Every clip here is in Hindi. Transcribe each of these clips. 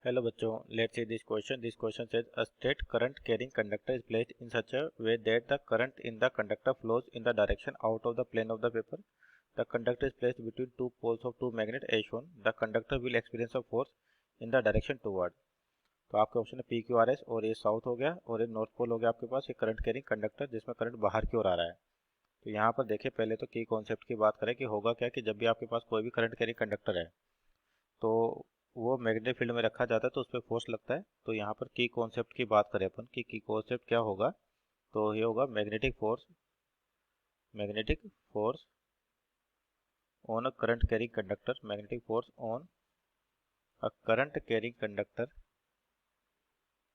Hello bachcho, let's see this question. This question says a state current carrying conductor is placed in such a way that the current in the conductor flows in the direction out of the plane of the paper. The conductor is placed between two poles of two magnets as shown. The conductor will experience a force in the direction toward. तो आपके ऑप्शन है पी क्यू आर एस और ये साउथ हो गया और ये नॉर्थ पोल हो गया आपके पास ये करंट कैरिंग कंडक्टर जिसमें करंट बाहर की ओर आ रहा है। तो यहाँ पर देखिए पहले तो की कॉन्सेप्ट की बात करें कि होगा क्या कि जब भी आपके पास कोई भी करंट कैरिंग कंडक्टर है तो वो मैग्नेटिक फील्ड में रखा जाता है तो उस पर फोर्स लगता है। तो यहाँ पर की कॉन्सेप्ट की बात करें अपन कि की कॉन्सेप्ट क्या होगा तो ये होगा magnetic force on a current carrying conductor, magnetic force on a current carrying conductor,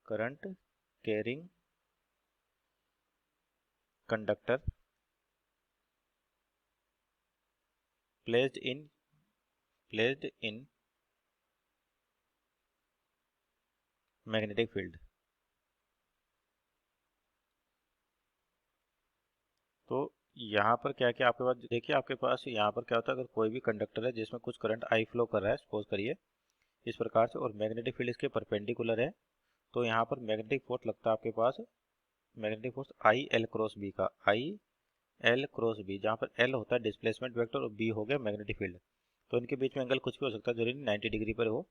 current carrying conductor placed in magnetic field. तो यहाँ पर क्या क्या आपके पास देखिए आपके पास यहाँ पर क्या होता है अगर कोई भी कंडक्टर है जिसमें कुछ करंट आई फ्लो कर रहा है सपोज करिए इस प्रकार से और मैग्नेटिक फील्ड इसके परपेंडिकुलर है तो यहाँ पर मैग्नेटिक फोर्स लगता है आपके पास magnetic force I L cross B का, आई एल क्रॉस बी, जहाँ पर एल होता है डिस्प्लेसमेंट वेक्टर और बी हो गया मैग्नेटिक फील्ड। तो इनके बीच में एंगल कुछ भी हो सकता है जरूरी 90 डिग्री पर हो।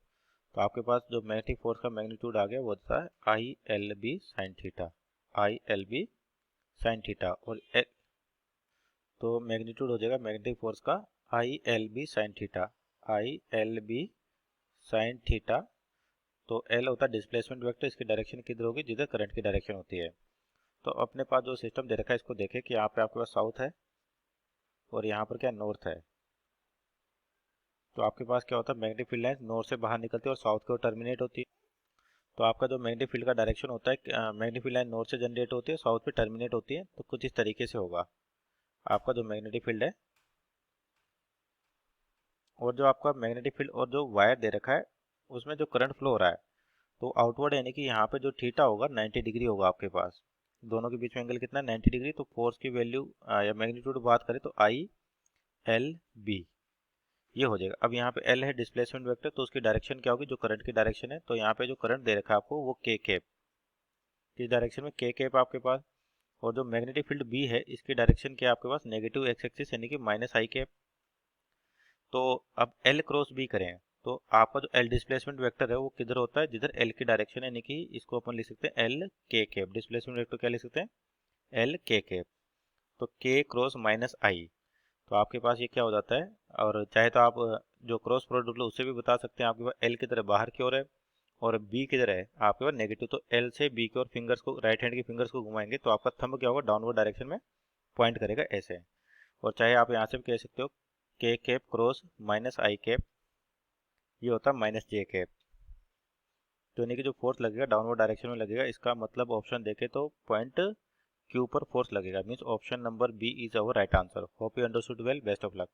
तो आपके पास जो मैग्नेटिक फोर्स का मैग्नीट्यूड आ गया वो होता है I L B sine theta, I L B sine theta और तो मैग्नीट्यूड हो जाएगा मैग्नेटिक फोर्स का I L B sine theta, I L B sine theta. तो एल होता है डिस्प्लेसमेंट वेक्टर, इसकी डायरेक्शन किधर होगी जिधर करंट की डायरेक्शन होती है। तो अपने पास जो सिस्टम दे रखा है इसको देखें कि यहाँ पे आपके पास साउथ है और यहाँ पर क्या नॉर्थ है। तो आपके पास क्या होता है मैग्नेटिक फील्ड लाइन नॉर्थ से बाहर निकलती है और साउथ की ओर टर्मिनेट होती है। तो आपका जो मैग्नेटिक फील्ड का डायरेक्शन होता है मैग्नेटिक फील्ड लाइन नॉर्थ से जनरेट होती है साउथ पे टर्मिनेट होती है। तो कुछ इस तरीके से होगा आपका जो मैग्नेटिक फील्ड है और जो आपका मैग्नेटिक फील्ड और जो वायर दे रखा है उसमें जो करंट फ्लो हो रहा है तो आउटवर्ड यानी कि यहाँ पे जो थीटा होगा 90 डिग्री होगा आपके पास। दोनों के बीच में एंगल कितना है 90 डिग्री। तो फोर्स की वैल्यू या मैग्नीट्यूड बात करें तो आई एल बी ये हो जाएगा। अब यहाँ पे एल है डिस्प्लेसमेंट वेक्टर तो उसकी डायरेक्शन क्या होगी जो करंट की डायरेक्शन है। तो यहाँ पे जो करंट दे रखा है आपको वो के कैप, किस डायरेक्शन में के कैप आपके पास। और जो मैग्नेटिक फील्ड बी है इसकी डायरेक्शन क्या है आपके पास नेगेटिव एक्स एक्सिस यानी कि माइनस आई कैप। तो अब एल क्रॉस बी करें तो आपका जो एल डिस्प्लेसमेंट वेक्टर है वो किधर होता है जिधर एल की डायरेक्शन है यानी कि इसको अपन लिख सकते हैं एल के कैप। डिस्प्लेसमेंट वेक्टर क्या लिख सकते हैं एल के कैप। तो के क्रॉस माइनस आई तो आपके पास ये क्या हो जाता है। और चाहे तो आप जो क्रॉस प्रोडक्ट लो उससे भी बता सकते हैं। आपके पास एल की तरह बाहर की ओर है और बी की तरह है आपके पास नेगेटिव। तो एल से बी की ओर फिंगर्स को राइट हैंड की फिंगर्स को घुमाएंगे तो आपका थंब क्या होगा डाउनवर्ड डायरेक्शन में पॉइंट करेगा ऐसे। और चाहे आप यहाँ से भी कह सकते हो के कैप क्रॉस माइनस आई कैप ये होता है माइनस जे कैप। तो यानी कि जो फोर्स लगेगा डाउनवर्ड डायरेक्शन में लगेगा। इसका मतलब ऑप्शन देखे तो पॉइंट क्यू पर फोर्स लगेगा। Means option number B is our right answer. Hope you understood well. Best of luck.